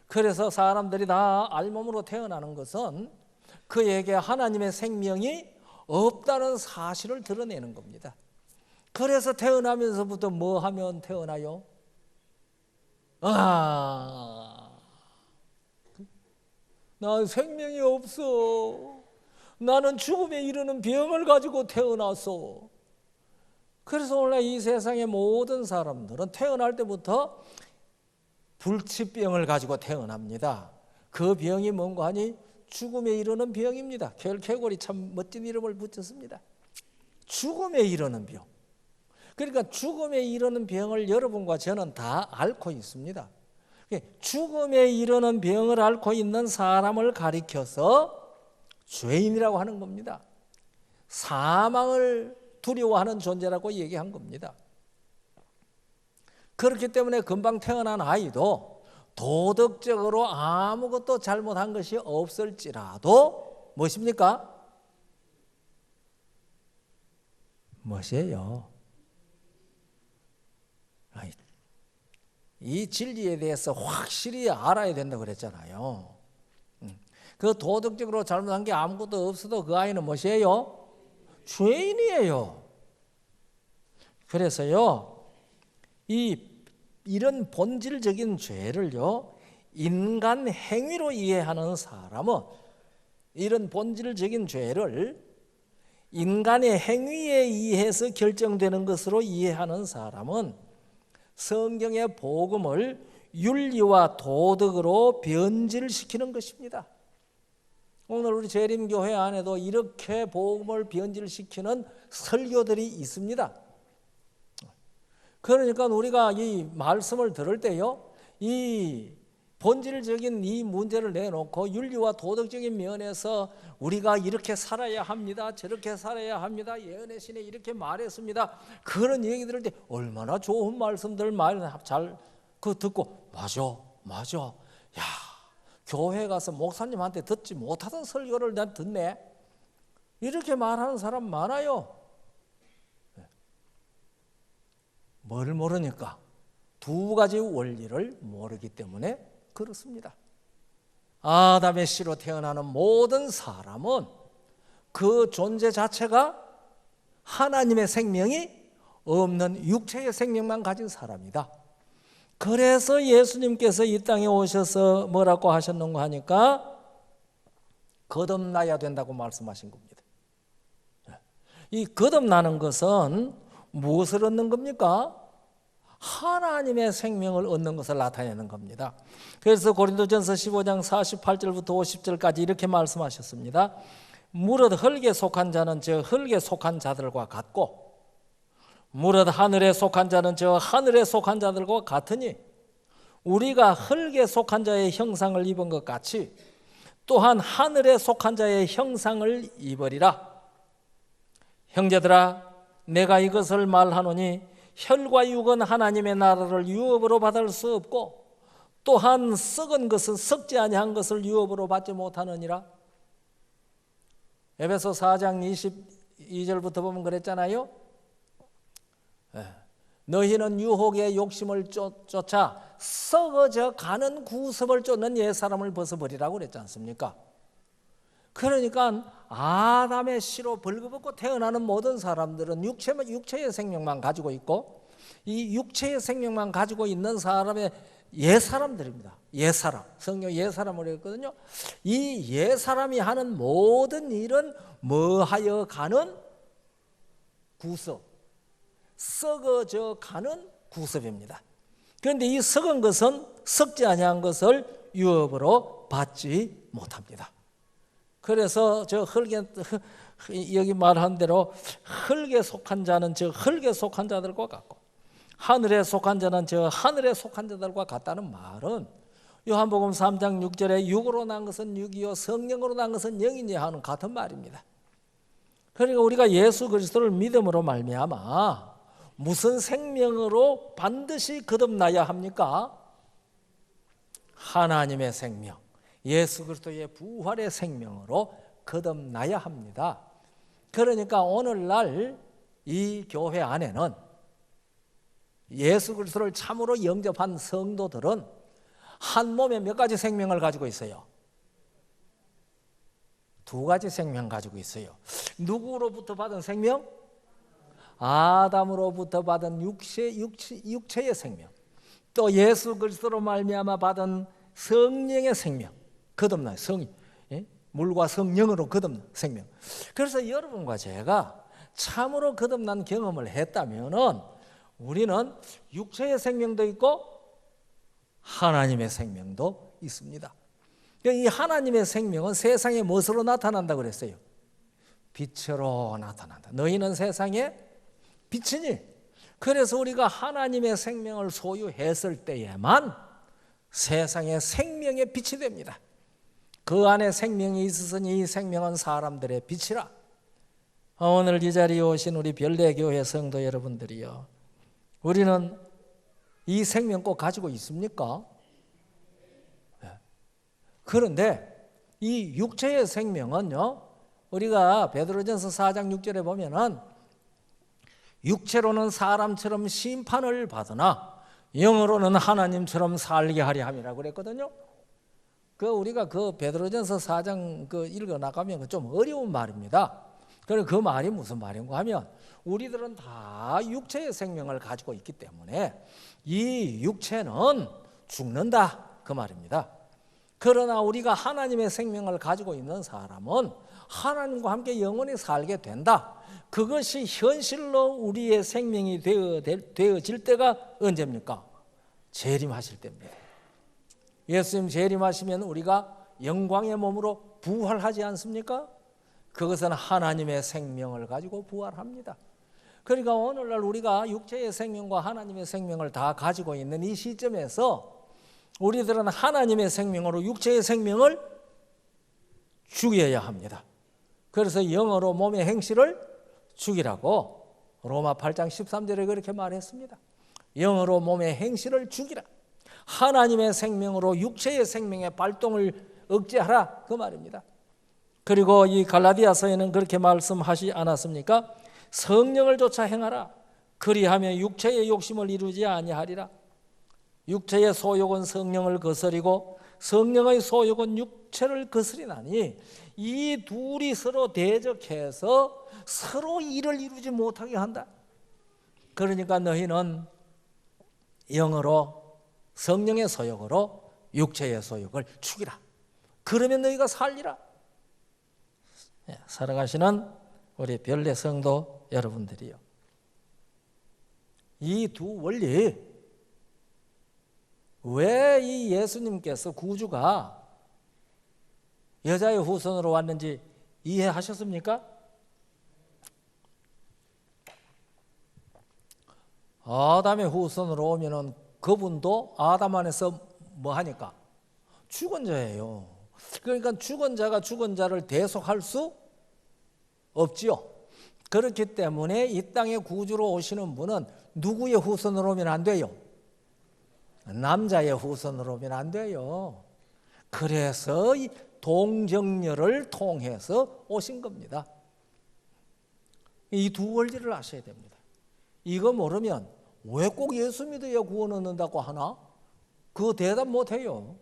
그래서 사람들이 다 알몸으로 태어나는 것은 그에게 하나님의 생명이 없다는 사실을 드러내는 겁니다. 그래서 태어나면서부터 뭐 하면 태어나요? 난 생명이 없어. 나는 죽음에 이르는 병을 가지고 태어났어. 그래서 오늘 이 세상의 모든 사람들은 태어날 때부터 불치병을 가지고 태어납니다. 그 병이 뭔가 하니 죽음에 이르는 병입니다. 켈케골이 참 멋진 이름을 붙였습니다. 죽음에 이르는 병. 그러니까 죽음에 이르는 병을 여러분과 저는 다 앓고 있습니다. 죽음에 이르는 병을 앓고 있는 사람을 가리켜서 죄인이라고 하는 겁니다. 사망을 두려워하는 존재라고 얘기한 겁니다. 그렇기 때문에 금방 태어난 아이도 도덕적으로 아무것도 잘못한 것이 없을지라도 무엇입니까? 무엇이에요? 이 진리에 대해서 확실히 알아야 된다고 그랬잖아요. 그 도덕적으로 잘못한 게 아무것도 없어도 그 아이는 무엇이에요? 죄인이에요. 그래서요, 이런 본질적인 죄를요, 인간 행위로 이해하는 사람은 이런 본질적인 죄를 인간의 행위에 의해서 결정되는 것으로 이해하는 사람은 성경의 복음을 윤리와 도덕으로 변질시키는 것입니다. 오늘 우리 재림교회 안에도 이렇게 복음을 변질시키는 설교들이 있습니다. 그러니까 우리가 이 말씀을 들을 때요, 이 본질적인 이 문제를 내놓고 윤리와 도덕적인 면에서 우리가 이렇게 살아야 합니다, 저렇게 살아야 합니다, 예언의 신에 이렇게 말했습니다, 그런 얘기 들을 때 얼마나 좋은 말씀들 잘 듣고 맞아 야, 교회 가서 목사님한테 듣지 못하던 설교를 난 듣네, 이렇게 말하는 사람 많아요. 뭘 모르니까? 두 가지 원리를 모르기 때문에 그렇습니다. 아담의 씨로 태어나는 모든 사람은 그 존재 자체가 하나님의 생명이 없는 육체의 생명만 가진 사람이다. 그래서 예수님께서 이 땅에 오셔서 뭐라고 하셨는가 하니까 거듭나야 된다고 말씀하신 겁니다. 이 거듭나는 것은 무엇을 얻는 겁니까? 하나님의 생명을 얻는 것을 나타내는 겁니다. 그래서 고린도전서 15장 48절부터 50절까지 이렇게 말씀하셨습니다. 무릇 흙에 속한 자는 저 흙에 속한 자들과 같고 무릇 하늘에 속한 자는 저 하늘에 속한 자들과 같으니 우리가 흙에 속한 자의 형상을 입은 것 같이 또한 하늘에 속한 자의 형상을 입으리라. 형제들아, 내가 이것을 말하노니 혈과 육은 하나님의 나라를 유업으로 받을 수 없고 또한 썩은 것은 썩지 아니한 것을 유업으로 받지 못하느니라. 에베소 4장 22절부터 보면 그랬잖아요. 너희는 유혹의 욕심을 쫓아 썩어져 가는 구습을 쫓는 옛사람을 벗어버리라고 그랬지 않습니까? 그러니까 아담의 씨로 벌거벗고 태어나는 모든 사람들은 육체의 생명만 가지고 있고 이 육체의 생명만 가지고 있는 사람의 옛사람들입니다. 옛사람, 성경 옛사람으로 했거든요. 이 옛사람이 하는 모든 일은 뭐하여 가는 구습, 썩어져 가는 구습입니다. 그런데 이 썩은 것은 썩지 아니한 것을 유업으로 받지 못합니다. 그래서 저 흙에 여기 말한 대로 흙에 속한 자는 저 흙에 속한 자들과 같고 하늘에 속한 자는 저 하늘에 속한 자들과 같다는 말은 요한복음 3장 6절에 육으로 난 것은 육이요 성령으로 난 것은 영이니 하는 같은 말입니다. 그러니까 우리가 예수 그리스도를 믿음으로 말미암아 무슨 생명으로 반드시 거듭나야 합니까? 하나님의 생명, 예수 그리스도의 부활의 생명으로 거듭나야 합니다. 그러니까 오늘날 이 교회 안에는 예수 그리스도를 참으로 영접한 성도들은 한 몸에 몇 가지 생명을 가지고 있어요? 두 가지 생명 가지고 있어요. 누구로부터 받은 생명? 아담으로부터 받은 육체의 생명, 또 예수 그리스도로 말미암아 받은 성령의 생명, 거듭난 물과 성령으로 거듭난 생명. 그래서 여러분과 제가 참으로 거듭난 경험을 했다면은 우리는 육체의 생명도 있고 하나님의 생명도 있습니다. 이 하나님의 생명은 세상에 무엇으로 나타난다 그랬어요? 빛으로 나타난다. 너희는 세상에 빛이니. 그래서 우리가 하나님의 생명을 소유했을 때에만 세상의 생명의 빛이 됩니다. 그 안에 생명이 있으니 이 생명은 사람들의 빛이라. 오늘 이 자리에 오신 우리 별내교회 성도 여러분들이요, 우리는 이 생명 꼭 가지고 있습니까? 그런데 이 육체의 생명은요, 우리가 베드로전서 4장 6절에 보면은 육체로는 사람처럼 심판을 받으나 영으로는 하나님처럼 살게 하려 함이라고 그랬거든요. 우리가 베드로전서 4장 읽어 나가면 좀 어려운 말입니다. 그럼 그 말이 무슨 말인가 하면 우리들은 다 육체의 생명을 가지고 있기 때문에 이 육체는 죽는다 그 말입니다. 그러나 우리가 하나님의 생명을 가지고 있는 사람은 하나님과 함께 영원히 살게 된다. 그것이 현실로 우리의 생명이 되어질 때가 언제입니까? 재림하실 때입니다. 예수님 재림하시면 우리가 영광의 몸으로 부활하지 않습니까? 그것은 하나님의 생명을 가지고 부활합니다. 그러니까 오늘날 우리가 육체의 생명과 하나님의 생명을 다 가지고 있는 이 시점에서 우리들은 하나님의 생명으로 육체의 생명을 죽여야 합니다. 그래서 영어로 몸의 행실을 죽이라고 로마 8장 13절에 그렇게 말했습니다. 영어로 몸의 행실을 죽이라. 하나님의 생명으로 육체의 생명의 발동을 억제하라 그 말입니다. 그리고 이 갈라디아서에는 그렇게 말씀하지 않았습니까? 성령을 쫓아 행하라. 그리하면 육체의 욕심을 이루지 아니하리라. 육체의 소욕은 성령을 거스리고 성령의 소욕은 육체를 거스리나니 이 둘이 서로 대적해서 서로 일을 이루지 못하게 한다. 그러니까 너희는 영으로 성령의 소욕으로 육체의 소욕을 죽이라. 그러면 너희가 살리라. 살아가시는 우리 별내 성도 여러분들이요, 이 두 원리, 왜 이 예수님께서 구주가 여자의 후손으로 왔는지 이해하셨습니까? 아담의 후손으로 오면은 그분도 아담 안에서 뭐 하니까? 죽은 자예요. 그러니까 죽은 자가 죽은 자를 대속할 수 없지요. 그렇기 때문에 이 땅에 구주로 오시는 분은 누구의 후손으로 오면 안 돼요? 남자의 후손으로 오면 안 돼요. 그래서 이 동정녀를 통해서 오신 겁니다. 이 두 원리를 아셔야 됩니다. 이거 모르면 왜 꼭 예수 믿어야 구원 얻는다고 하나? 그거 대답 못해요.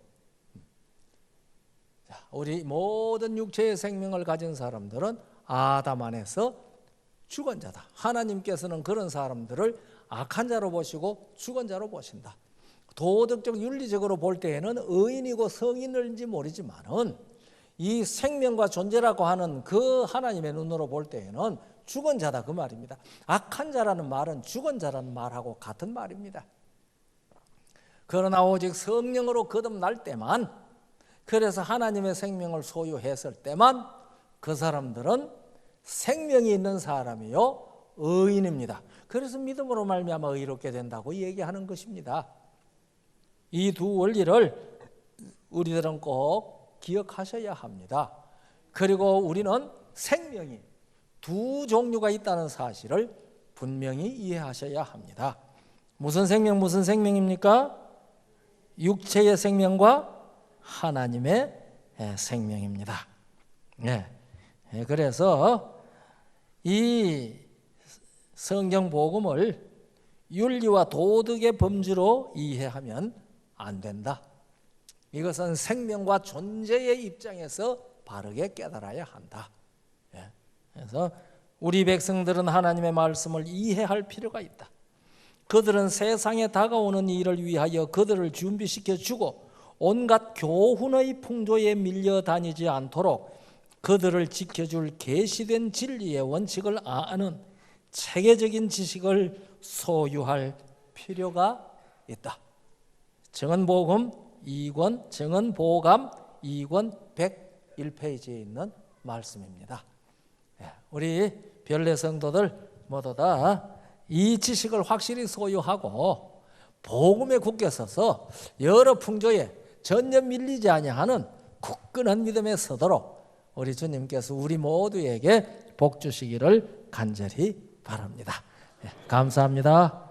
우리 모든 육체의 생명을 가진 사람들은 아담 안에서 죽은 자다. 하나님께서는 그런 사람들을 악한 자로 보시고 죽은 자로 보신다. 도덕적 윤리적으로 볼 때에는 의인이고 성인인지 모르지만은 이 생명과 존재라고 하는 그 하나님의 눈으로 볼 때에는 죽은 자다, 그 말입니다. 악한 자라는 말은 죽은 자라는 말하고 같은 말입니다. 그러나 오직 성령으로 거듭날 때만, 그래서 하나님의 생명을 소유했을 때만 그 사람들은 생명이 있는 사람이요 의인입니다. 그래서 믿음으로 말미암아 의롭게 된다고 얘기하는 것입니다. 이 두 원리를 우리들은 꼭 기억하셔야 합니다. 그리고 우리는 생명이 두 종류가 있다는 사실을 분명히 이해하셔야 합니다. 무슨 생명, 무슨 생명입니까? 육체의 생명과 하나님의 생명입니다. 네. 그래서 이 성경 복음을 윤리와 도덕의 범주로 이해하면 안 된다. 이것은 생명과 존재의 입장에서 바르게 깨달아야 한다. 그래서 우리 백성들은 하나님의 말씀을 이해할 필요가 있다. 그들은 세상에 다가오는 일을 위하여 그들을 준비시켜 주고 온갖 교훈의 풍조에 밀려 다니지 않도록 그들을 지켜줄 계시된 진리의 원칙을 아는 체계적인 지식을 소유할 필요가 있다. 정언보감 2권 101페이지에 있는 말씀입니다. 우리 별내 성도들 모두 다 이 지식을 확실히 소유하고 복음에 굳게 서서 여러 풍조에 전혀 밀리지 아니하는 굳건한 믿음에 서도록 우리 주님께서 우리 모두에게 복 주시기를 간절히 바랍니다. 감사합니다.